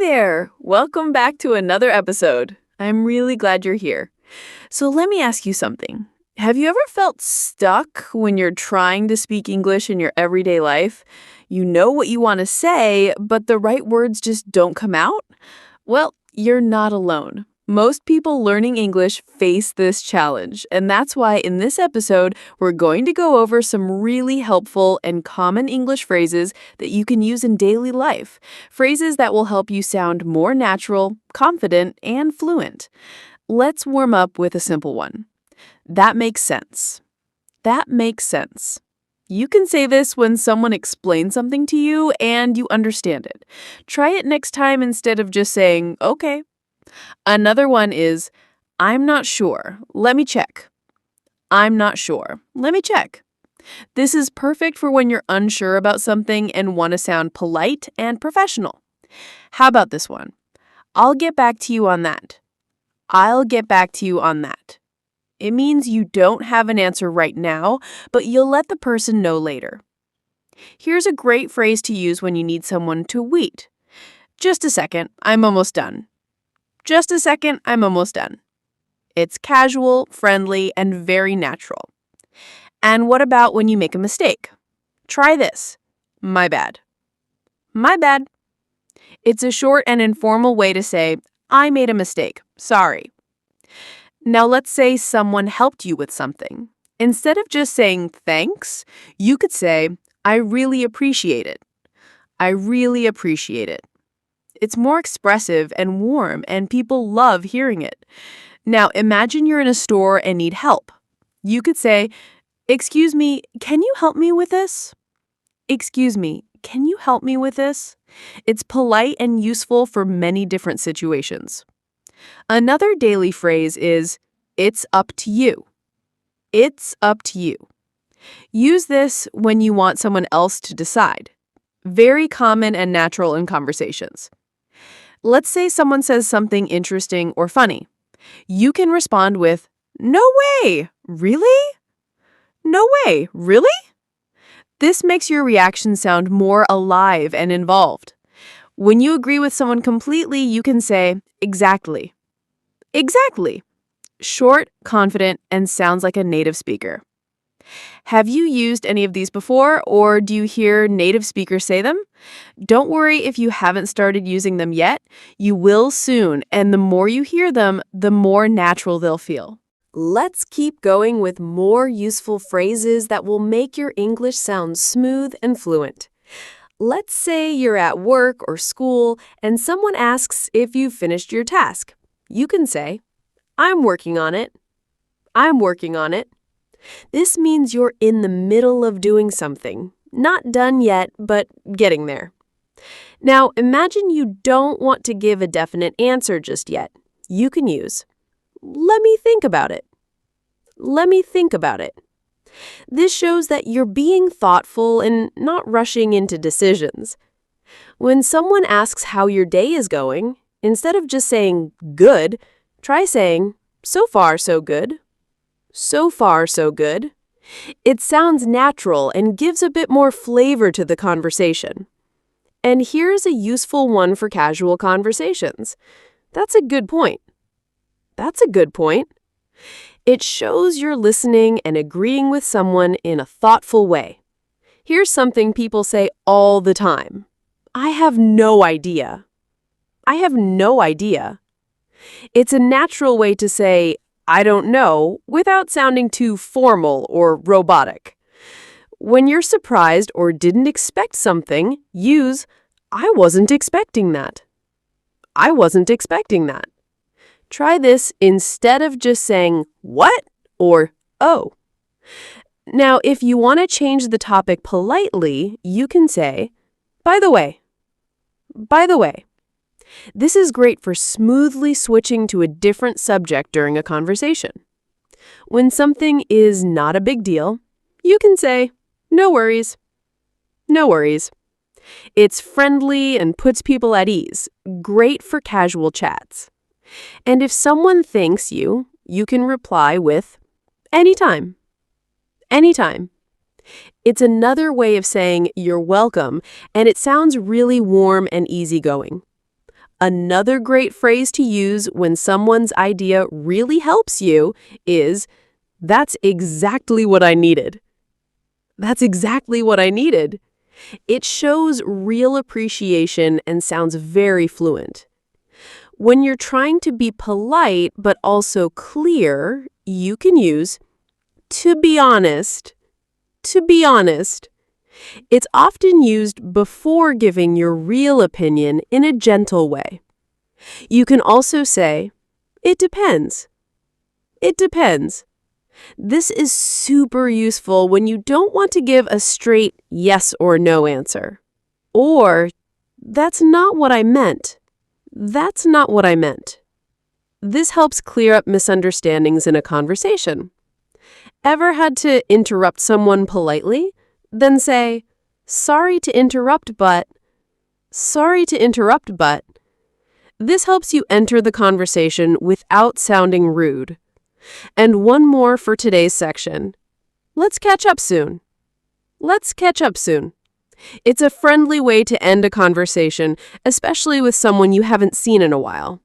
there! Welcome back to another episode. I'm really glad you're here. So let me ask you something. Have you ever felt stuck when you're trying to speak English in your everyday life? You know what you want to say, but the right words just don't come out? Well, you're not alone. Most people learning English face this challenge, and that's why in this episode, we're going to go over some really helpful and common English phrases that you can use in daily life. Phrases that will help you sound more natural, confident, and fluent. Let's warm up with a simple one. That makes sense. That makes sense. You can say this when someone explains something to you and you understand it. Try it next time instead of just saying, okay. Another one is, I'm not sure. Let me check. I'm not sure. Let me check. This is perfect for when you're unsure about something and want to sound polite and professional. How about this one? I'll get back to you on that. I'll get back to you on that. It means you don't have an answer right now, but you'll let the person know later. Here's a great phrase to use when you need someone to wait. Just a second, I'm almost done. Just a second, I'm almost done. It's casual, friendly, and very natural. And what about when you make a mistake? Try this. My bad. My bad. It's a short and informal way to say, I made a mistake. Sorry. Now let's say someone helped you with something. Instead of just saying thanks, you could say, I really appreciate it. I really appreciate it. It's more expressive and warm, and people love hearing it. Now, imagine you're in a store and need help. You could say, excuse me, can you help me with this? Excuse me, can you help me with this? It's polite and useful for many different situations. Another daily phrase is, it's up to you. It's up to you. Use this when you want someone else to decide. Very common and natural in conversations. Let's say someone says something interesting or funny. You can respond with, no way, really? No way, really? This makes your reaction sound more alive and involved. When you agree with someone completely, you can say, exactly. Exactly. Short, confident, and sounds like a native speaker. Have you used any of these before, or do you hear native speakers say them? Don't worry if you haven't started using them yet. You will soon, and the more you hear them, the more natural they'll feel. Let's keep going with more useful phrases that will make your English sound smooth and fluent. Let's say you're at work or school, and someone asks if you've finished your task. You can say, I'm working on it. I'm working on it. This means you're in the middle of doing something. Not done yet, but getting there. Now, imagine you don't want to give a definite answer just yet. You can use, let me think about it. Let me think about it. This shows that you're being thoughtful and not rushing into decisions. When someone asks how your day is going, instead of just saying good, try saying, so far, so good. So far, so good. It sounds natural and gives a bit more flavor to the conversation. And here's a useful one for casual conversations. That's a good point. That's a good point. It shows you're listening and agreeing with someone in a thoughtful way. Here's something people say all the time. I have no idea. I have no idea. It's a natural way to say, I don't know, without sounding too formal or robotic. When you're surprised or didn't expect something, use, I wasn't expecting that. I wasn't expecting that. Try this instead of just saying, what? Or, oh. Now, if you want to change the topic politely, you can say, by the way. By the way. This is great for smoothly switching to a different subject during a conversation. When something is not a big deal, you can say, no worries. No worries. It's friendly and puts people at ease, great for casual chats. And if someone thanks you, you can reply with, anytime. Anytime. It's another way of saying you're welcome, and it sounds really warm and easygoing. Another great phrase to use when someone's idea really helps you is, "That's exactly what I needed." That's exactly what I needed. It shows real appreciation and sounds very fluent. When you're trying to be polite but also clear, you can use, "To be honest." To be honest. It's often used before giving your real opinion in a gentle way. You can also say, "It depends." It depends. This is super useful when you don't want to give a straight yes or no answer. Or, "That's not what I meant." That's not what I meant. This helps clear up misunderstandings in a conversation. Ever had to interrupt someone politely? Then say, "Sorry to interrupt, but..." Sorry to interrupt, but... This helps you enter the conversation without sounding rude. And one more for today's section. Let's catch up soon. Let's catch up soon. It's a friendly way to end a conversation, especially with someone you haven't seen in a while.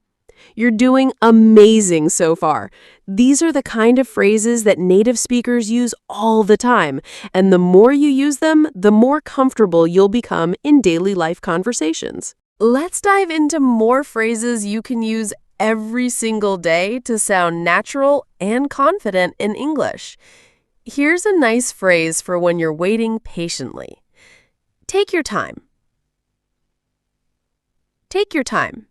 You're doing amazing so far. These are the kind of phrases that native speakers use all the time, and the more you use them, the more comfortable you'll become in daily life conversations. Let's dive into more phrases you can use every single day to sound natural and confident in English. Here's a nice phrase for when you're waiting patiently. Take your time. Take your time.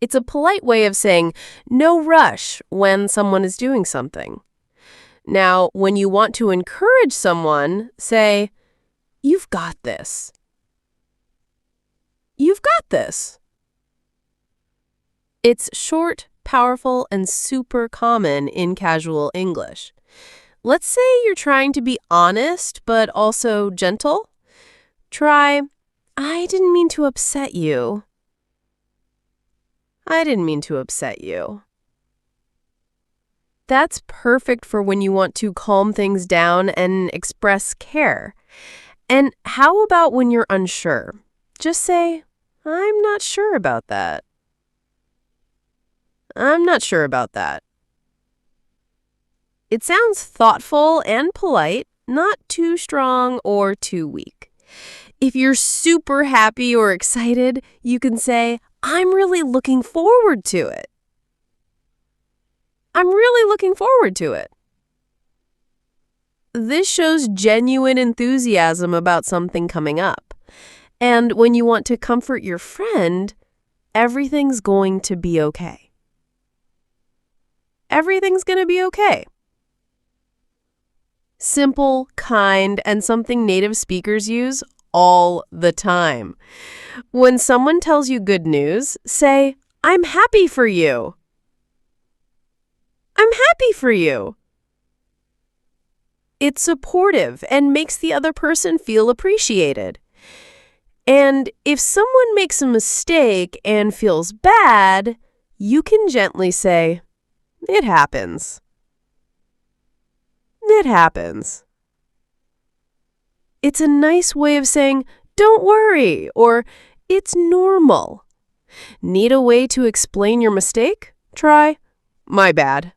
It's a polite way of saying no rush when someone is doing something. Now, when you want to encourage someone, say, "You've got this." You've got this. It's short, powerful, and super common in casual English. Let's say you're trying to be honest, but also gentle. Try, "I didn't mean to upset you." I didn't mean to upset you. That's perfect for when you want to calm things down and express care. And how about when you're unsure? Just say, "I'm not sure about that." I'm not sure about that. It sounds thoughtful and polite, not too strong or too weak. If you're super happy or excited, you can say, "I'm really looking forward to it." I'm really looking forward to it. This shows genuine enthusiasm about something coming up. And when you want to comfort your friend, everything's going to be okay. Everything's going to be okay. Simple, kind, and something native speakers use all the time. When someone tells you good news, say, "I'm happy for you." I'm happy for you. It's supportive and makes the other person feel appreciated. And if someone makes a mistake and feels bad, you can gently say, "It happens." It happens. It's a nice way of saying, "Don't worry," or "It's normal." Need a way to explain your mistake? Try, "My bad."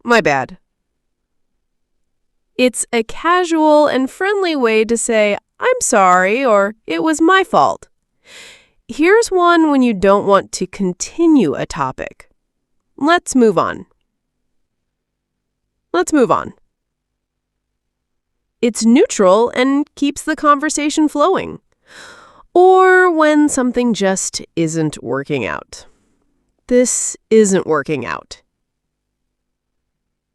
My bad. It's a casual and friendly way to say, "I'm sorry," or "It was my fault." Here's one when you don't want to continue a topic. Let's move on. Let's move on. It's neutral and keeps the conversation flowing. Or when something just isn't working out. This isn't working out.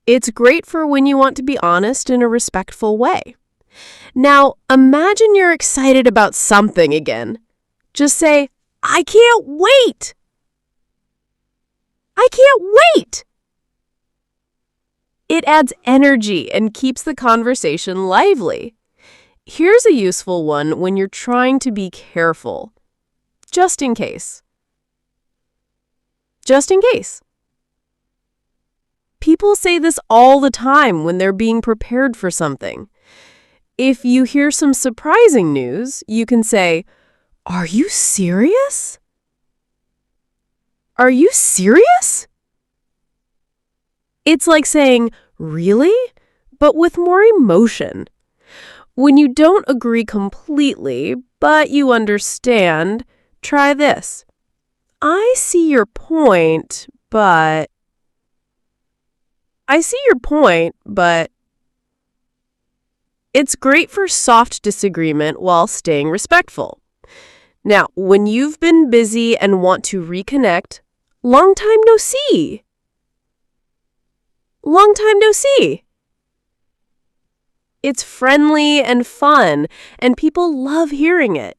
It's great for when you want to be honest in a respectful way. Now, imagine you're excited about something again. Just say, "I can't wait." I can't wait. It adds energy and keeps the conversation lively. Here's a useful one when you're trying to be careful. Just in case. Just in case. People say this all the time when they're being prepared for something. If you hear some surprising news, you can say, "Are you serious? Are you serious?" It's like saying, "Really?" but with more emotion. When you don't agree completely, but you understand, try this. I see your point, but... I see your point, but... It's great for soft disagreement while staying respectful. Now, when you've been busy and want to reconnect, long time no see. Long time no see. It's friendly and fun, and people love hearing it.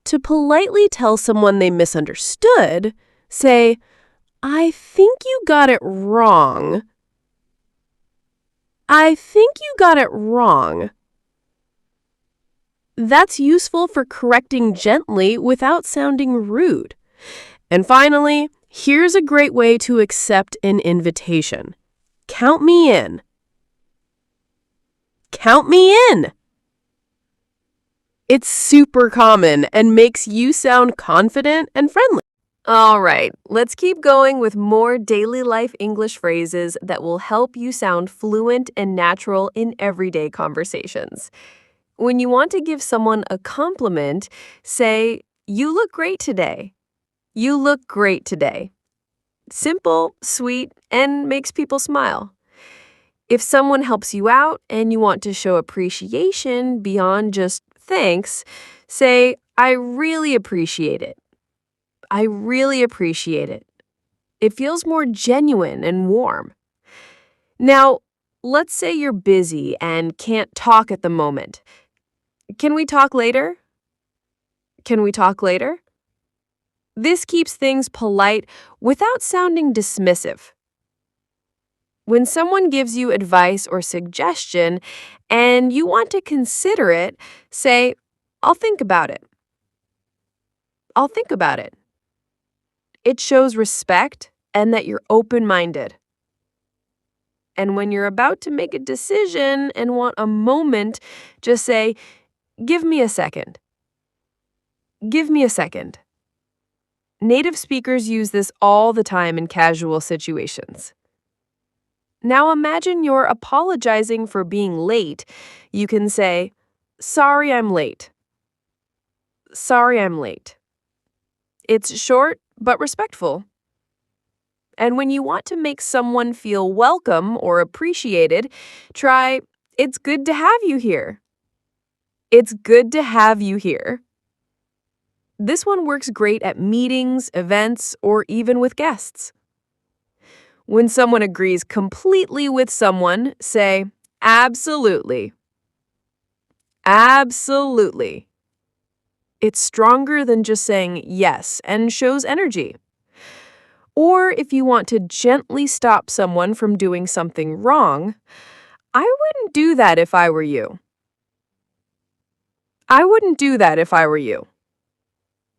To politely tell someone they misunderstood, say, "I think you got it wrong. I think you got it wrong." That's useful for correcting gently without sounding rude. And finally, here's a great way to accept an invitation. Count me in. Count me in. It's super common and makes you sound confident and friendly. All right, let's keep going with more daily life English phrases that will help you sound fluent and natural in everyday conversations. When you want to give someone a compliment, say, "You look great today." You look great today. Simple, sweet, and makes people smile. If someone helps you out and you want to show appreciation beyond just thanks, say, "I really appreciate it." I really appreciate it. It feels more genuine and warm. Now, let's say you're busy and can't talk at the moment. Can we talk later? Can we talk later? This keeps things polite without sounding dismissive. When someone gives you advice or suggestion and you want to consider it, say, "I'll think about it." I'll think about it. It shows respect and that you're open-minded. And when you're about to make a decision and want a moment, just say, "Give me a second." Give me a second. Native speakers use this all the time in casual situations. Now imagine you're apologizing for being late. You can say, "Sorry I'm late." Sorry I'm late. It's short but respectful. And when you want to make someone feel welcome or appreciated, try, "It's good to have you here." It's good to have you here. This one works great at meetings, events, or even with guests. When someone agrees completely with someone, say, "Absolutely." Absolutely. It's stronger than just saying yes and shows energy. Or if you want to gently stop someone from doing something wrong, "I wouldn't do that if I were you." I wouldn't do that if I were you.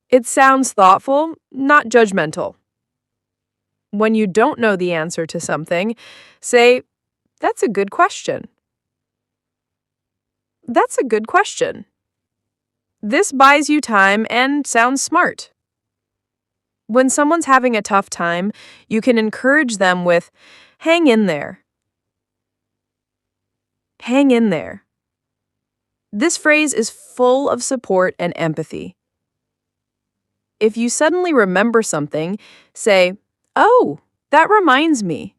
It sounds thoughtful, not judgmental. When you don't know the answer to something, say, "That's a good question." That's a good question. This buys you time and sounds smart. When someone's having a tough time, you can encourage them with, "Hang in there." Hang in there. This phrase is full of support and empathy. If you suddenly remember something, say, "Oh, that reminds me."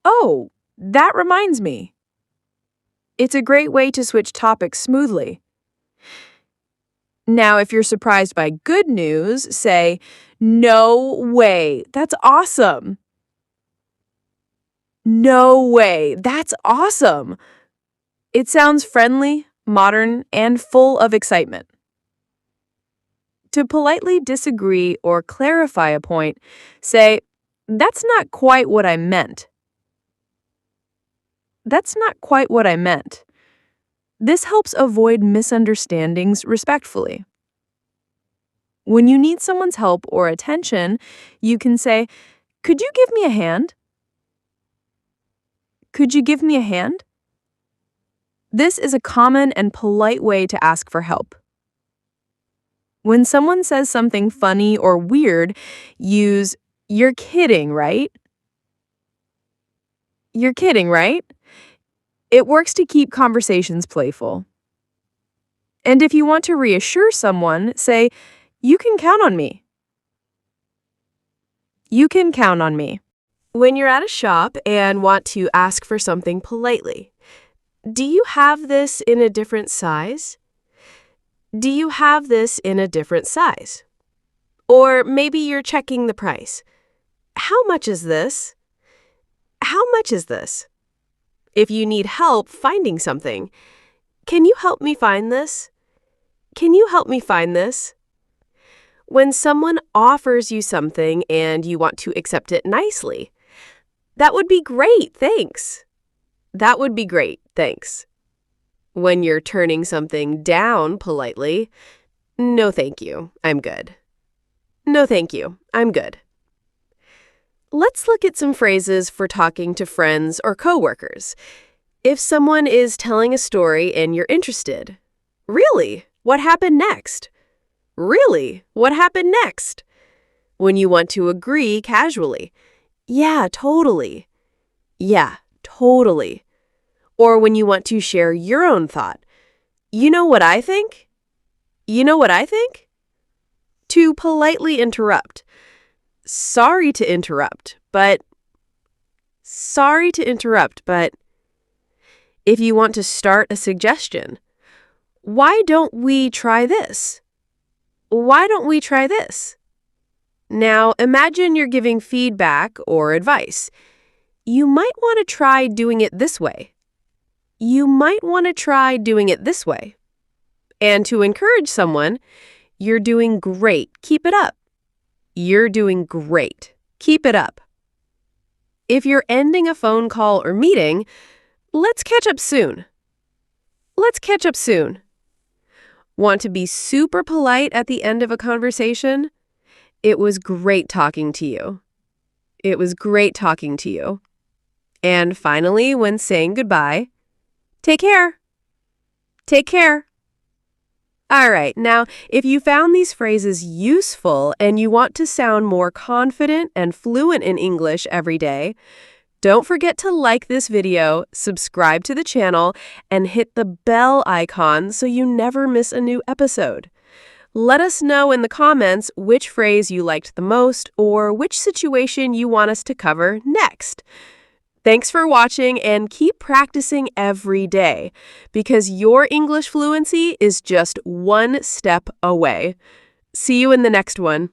"Oh, that reminds me." It's a great way to switch topics smoothly. Now, if you're surprised by good news, say, "No way, that's awesome." "No way, that's awesome." It sounds friendly, modern, and full of excitement. To politely disagree or clarify a point, say, "That's not quite what I meant." That's not quite what I meant. This helps avoid misunderstandings respectfully. When you need someone's help or attention, you can say, "Could you give me a hand?" Could you give me a hand? This is a common and polite way to ask for help. When someone says something funny or weird, use, "You're kidding, right?" You're kidding, right? It works to keep conversations playful. And if you want to reassure someone, say, "You can count on me." You can count on me. When you're at a shop and want to ask for something politely, do you have this in a different size? Do you have this in a different size? Or maybe you're checking the price. How much is this? How much is this? If you need help finding something, can you help me find this? Can you help me find this? When someone offers you something and you want to accept it nicely, that would be great, thanks. That would be great, thanks. When you're turning something down politely, no thank you, I'm good. No thank you, I'm good. Let's look at some phrases for talking to friends or coworkers. If someone is telling a story and you're interested, "Really? What happened next?" "Really? What happened next?" When you want to agree casually, "Yeah, totally." "Yeah, totally." Or when you want to share your own thought, "You know what I think?" "You know what I think?" To politely interrupt. Sorry to interrupt, but... Sorry to interrupt, but... If you want to start a suggestion, "Why don't we try this?" "Why don't we try this?" Now, imagine you're giving feedback or advice. You might want to try doing it this way. You might want to try doing it this way. And to encourage someone, "You're doing great. Keep it up." You're doing great. Keep it up. If you're ending a phone call or meeting, "Let's catch up soon." Let's catch up soon. Want to be super polite at the end of a conversation? "It was great talking to you." It was great talking to you. And finally, when saying goodbye, "Take care." Take care. All right, now, if you found these phrases useful and you want to sound more confident and fluent in English every day, don't forget to like this video, subscribe to the channel, and hit the bell icon so you never miss a new episode. Let us know in the comments which phrase you liked the most or which situation you want us to cover next. Thanks for watching and keep practicing every day because your English fluency is just one step away. See you in the next one.